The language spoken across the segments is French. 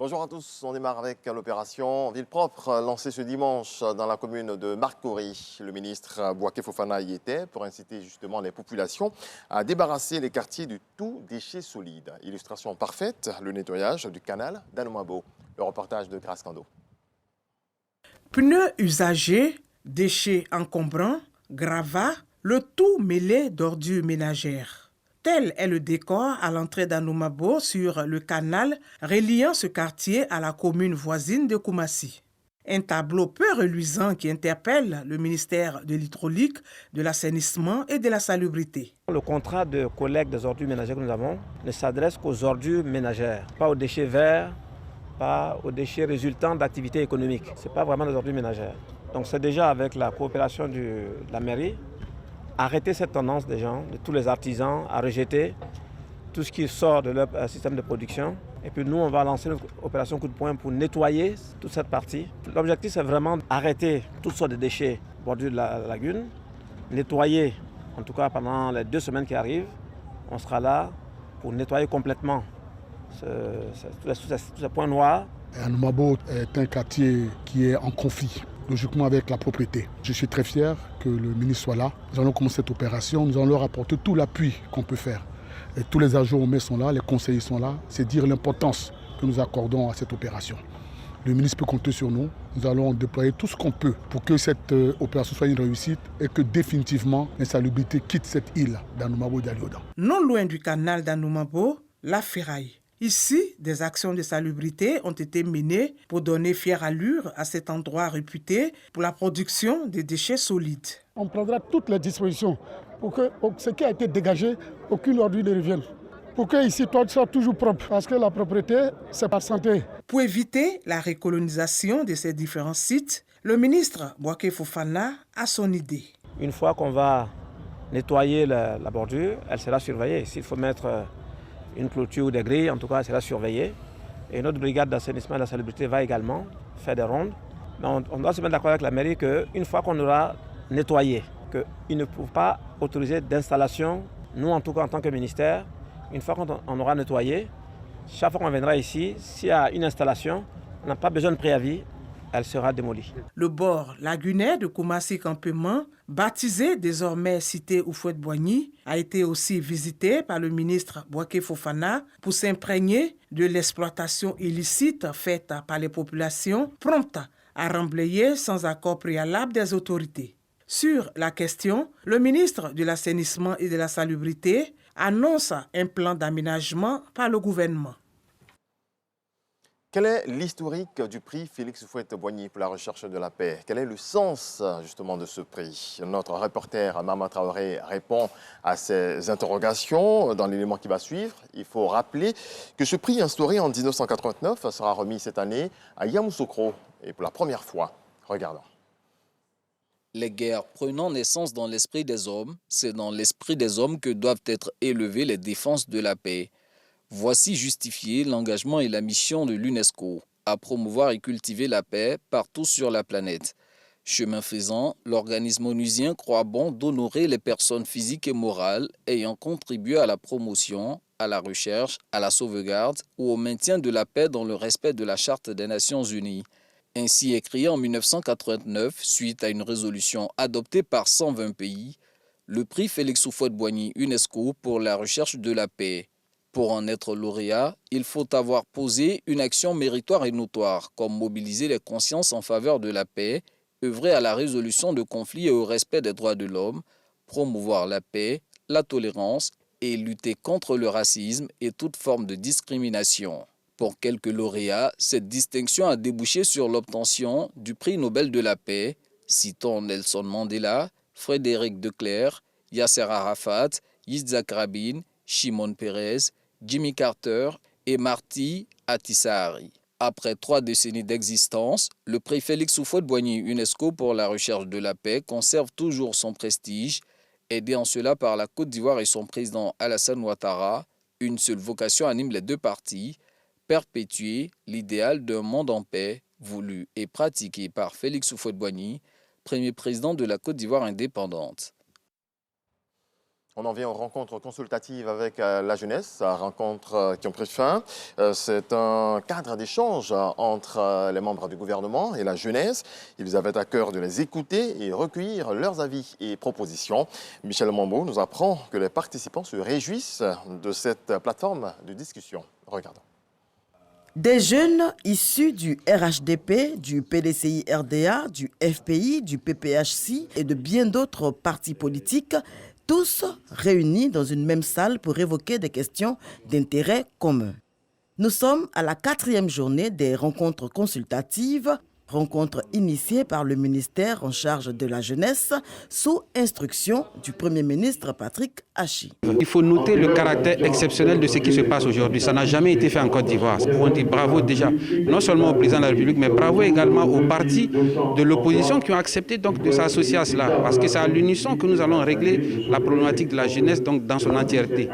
Bonjour à tous, on démarre avec l'opération Ville propre lancée ce dimanche dans la commune de Marcory. Le ministre Bouaké Fofana y était pour inciter justement les populations à débarrasser les quartiers de tout déchet solide. Illustration parfaite, le nettoyage du canal d'Anoumabo. Le reportage de Grace Kando. Pneus usagés, déchets encombrants, gravats, le tout mêlé d'ordures ménagères. Tel est le décor à l'entrée d'Anoumabo sur le canal reliant ce quartier à la commune voisine de Koumassi. Un tableau peu reluisant qui interpelle le ministère de l'Hydraulique, de l'Assainissement et de la Salubrité. Le contrat de collecte des ordures ménagères que nous avons ne s'adresse qu'aux ordures ménagères, pas aux déchets verts, pas aux déchets résultant d'activités économiques. Ce n'est pas vraiment des ordures ménagères. Donc c'est déjà avec la coopération de la mairie, arrêter cette tendance des gens, de tous les artisans, à rejeter tout ce qui sort de leur système de production. Et puis nous, on va lancer notre opération coup de poing pour nettoyer toute cette partie. L'objectif, c'est vraiment d'arrêter toutes sortes de déchets bordure de la lagune, nettoyer, en tout cas pendant les 2 semaines qui arrivent, on sera là pour nettoyer complètement tous ces points noirs. Anoumabo est un quartier qui est en conflit, logiquement avec la propriété. Je suis très fier que le ministre soit là. Nous allons commencer cette opération, nous allons leur apporter tout l'appui qu'on peut faire. Et tous les agents au maire sont là, les conseillers sont là. C'est dire l'importance que nous accordons à cette opération. Le ministre peut compter sur nous. Nous allons déployer tout ce qu'on peut pour que cette opération soit une réussite et que définitivement l'insalubrité quitte cette île d'Anoumabo et d'Alioda. Non loin du canal d'Anoumabo, la ferraille. Ici, des actions de salubrité ont été menées pour donner fière allure à cet endroit réputé pour la production de déchets solides. On prendra toutes les dispositions pour que ce qui a été dégagé, aucune ordure ne revienne. Pour que ici, tout soit toujours propre, parce que la propriété, c'est par santé. Pour éviter la recolonisation de ces différents sites, le ministre Bouaké Fofana a son idée. Une fois qu'on va nettoyer la bordure, elle sera surveillée. S'il faut mettre une clôture ou des grilles, en tout cas, elle sera surveillée. Et notre brigade d'assainissement et de la salubrité va également faire des rondes. Mais on doit se mettre d'accord avec la mairie qu'une fois qu'on aura nettoyé, qu'ils ne peuvent pas autoriser d'installation. Nous, en tout cas, en tant que ministère, une fois qu'on aura nettoyé, chaque fois qu'on viendra ici, s'il y a une installation, on n'a pas besoin de préavis, elle sera démolie. Le bord lagunaire de Koumassi Campement, baptisé désormais cité Houphouët-Boigny, a été aussi visité par le ministre Bouaké Fofana pour s'imprégner de l'exploitation illicite faite par les populations promptes à remblayer sans accord préalable des autorités. Sur la question, le ministre de l'Assainissement et de la Salubrité annonce un plan d'aménagement par le gouvernement. Quel est l'historique du prix Félix Houphouët-Boigny pour la recherche de la paix? Quel est le sens justement de ce prix? Notre reporter Mama Traoré répond à ces interrogations dans l'élément qui va suivre. Il faut rappeler que ce prix instauré en 1989 sera remis cette année à Yamoussoukro et pour la première fois. Regardons. Les guerres prenant naissance dans l'esprit des hommes, c'est dans l'esprit des hommes que doivent être élevées les défenses de la paix. Voici justifier l'engagement et la mission de l'UNESCO à promouvoir et cultiver la paix partout sur la planète. Chemin faisant, l'organisme onusien croit bon d'honorer les personnes physiques et morales ayant contribué à la promotion, à la recherche, à la sauvegarde ou au maintien de la paix dans le respect de la Charte des Nations Unies. Ainsi écrit en 1989, suite à une résolution adoptée par 120 pays, le prix Félix Houphouët-Boigny UNESCO pour la recherche de la paix. Pour en être lauréat, il faut avoir posé une action méritoire et notoire, comme mobiliser les consciences en faveur de la paix, œuvrer à la résolution de conflits et au respect des droits de l'homme, promouvoir la paix, la tolérance et lutter contre le racisme et toute forme de discrimination. Pour quelques lauréats, cette distinction a débouché sur l'obtention du prix Nobel de la paix, citant Nelson Mandela, Frédéric Declercq, Yasser Arafat, Yitzhak Rabin, Shimon Peres, Jimmy Carter et Marty Ahtisaari. Après 3 décennies d'existence, le prix Félix Houphouët-Boigny UNESCO pour la recherche de la paix conserve toujours son prestige, aidé en cela par la Côte d'Ivoire et son président Alassane Ouattara. Une seule vocation anime les deux parties, perpétuer l'idéal d'un monde en paix, voulu et pratiqué par Félix Houphouët-Boigny, premier président de la Côte d'Ivoire indépendante. On en vient aux rencontres consultatives avec la jeunesse, rencontres qui ont pris fin. C'est un cadre d'échange entre les membres du gouvernement et la jeunesse. Ils avaient à cœur de les écouter et recueillir leurs avis et propositions. Michel Mambo nous apprend que les participants se réjouissent de cette plateforme de discussion. Regardons. Des jeunes issus du RHDP, du PDCI-RDA, du FPI, du PPHC et de bien d'autres partis politiques, tous réunis dans une même salle pour évoquer des questions d'intérêt commun. Nous sommes à la 4e journée des rencontres consultatives, rencontres initiées par le ministère en charge de la jeunesse sous instruction du Premier ministre Patrick Achi. Il faut noter le caractère exceptionnel de ce qui se passe aujourd'hui. Ça n'a jamais été fait en Côte d'Ivoire. On dit bravo déjà, non seulement au président de la République, mais bravo également aux partis de l'opposition qui ont accepté donc de s'associer à cela. Parce que c'est à l'unisson que nous allons régler la problématique de la jeunesse donc dans son entièreté.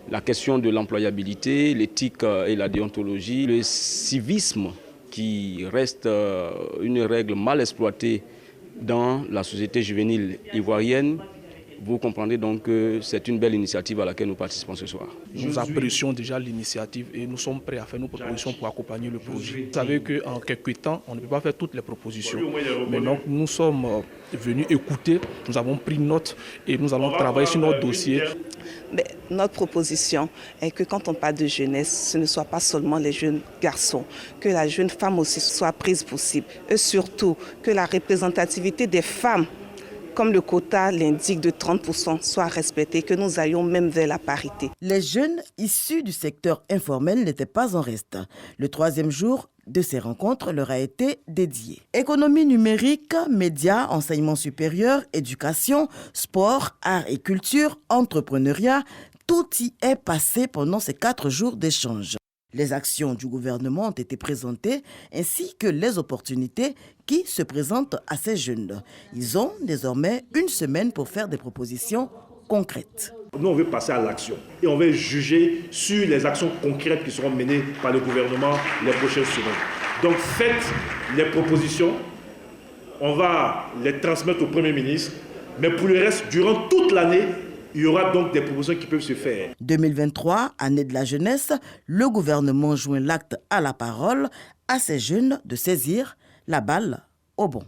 La question de l'employabilité, l'éthique et la déontologie, le civisme, qui reste une règle mal exploitée dans la société juvénile ivoirienne. Vous comprendrez donc que c'est une belle initiative à laquelle nous participons ce soir. Nous apprécions déjà l'initiative et nous sommes prêts à faire nos propositions pour accompagner le projet. Vous savez qu'en quelques temps, on ne peut pas faire toutes les propositions. Mais donc, nous sommes venus écouter, nous avons pris note et nous allons travailler sur notre dossier. Mais notre proposition est que quand on parle de jeunesse, ce ne soit pas seulement les jeunes garçons, que la jeune femme aussi soit prise possible et surtout que la représentativité des femmes, comme le quota l'indique de 30%, soit respectée, que nous allions même vers la parité. Les jeunes issus du secteur informel n'étaient pas en reste. Le 3e jour de ces rencontres leur a été dédié. Économie numérique, médias, enseignement supérieur, éducation, sport, arts et culture, entrepreneuriat, tout y est passé pendant ces 4 jours d'échange. Les actions du gouvernement ont été présentées ainsi que les opportunités qui se présentent à ces jeunes. Ils ont désormais une semaine pour faire des propositions concrètes. Nous, on veut passer à l'action et on veut juger sur les actions concrètes qui seront menées par le gouvernement les prochaines semaines. Donc faites les propositions, on va les transmettre au Premier ministre, mais pour le reste, durant toute l'année, il y aura donc des propositions qui peuvent se faire. 2023, année de la jeunesse, le gouvernement joint l'acte à la parole à ces jeunes de saisir la balle au bon.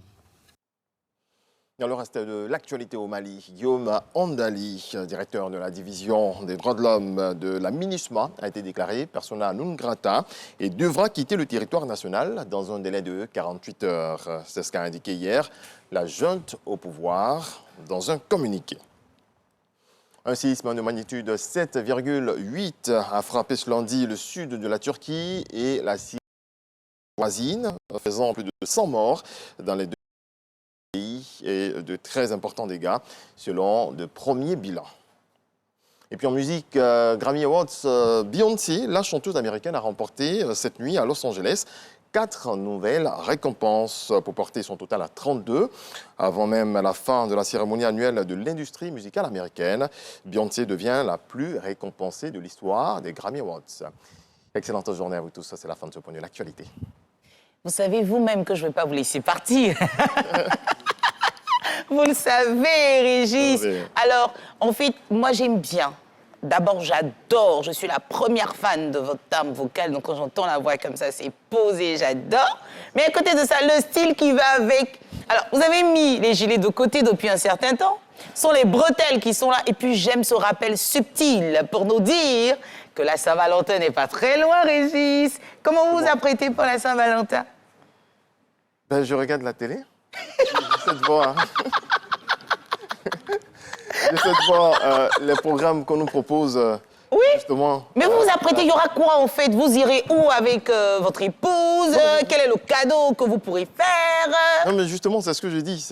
Dans le reste de l'actualité au Mali, Guillaume Andali, directeur de la division des droits de l'homme de la MINUSMA, a été déclaré persona non grata et devra quitter le territoire national dans un délai de 48 heures. C'est ce qu'a indiqué hier la junte au pouvoir dans un communiqué. Un séisme de magnitude 7,8 a frappé ce lundi le sud de la Turquie et la Syrie voisine, faisant plus de 100 morts dans les deux pays et de très importants dégâts selon de premiers bilans. Et puis en musique, Grammy Awards, Beyoncé, la chanteuse américaine, a remporté cette nuit à Los Angeles 4 nouvelles récompenses pour porter son total à 32. Avant même la fin de la cérémonie annuelle de l'industrie musicale américaine, Beyoncé devient la plus récompensée de l'histoire des Grammy Awards. Excellente journée à vous tous, ça c'est la fin de ce point de l'actualité. Vous savez vous-même que je ne vais pas vous laisser partir. Vous le savez, Régis. Alors, en fait, moi j'aime bien. D'abord, j'adore, je suis la première fan de votre timbre vocal, donc quand j'entends la voix comme ça, c'est posé, j'adore. Mais à côté de ça, le style qui va avec. Alors, vous avez mis les gilets de côté depuis un certain temps, ce sont les bretelles qui sont là, et puis j'aime ce rappel subtil pour nous dire que la Saint-Valentin n'est pas très loin, Régis. Comment vous vous apprêtez pour la Saint-Valentin? Ben, je regarde la télé, cette voix. J'essaie de voir les programmes qu'on nous propose. Oui, justement, mais vous vous apprêtez, il y aura quoi en fait? Vous irez où avec votre épouse? Quel est le cadeau que vous pourrez faire? Non, mais justement, c'est ce que je dis.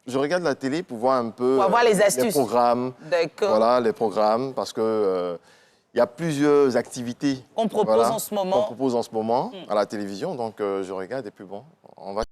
Je regarde la télé pour voir un peu voir les astuces. Les programmes. D'accord. Voilà, les programmes, parce que il y a plusieurs activités qu'on propose en ce moment. Qu'on propose en ce moment à la télévision. Donc, je regarde et puis bon, on va...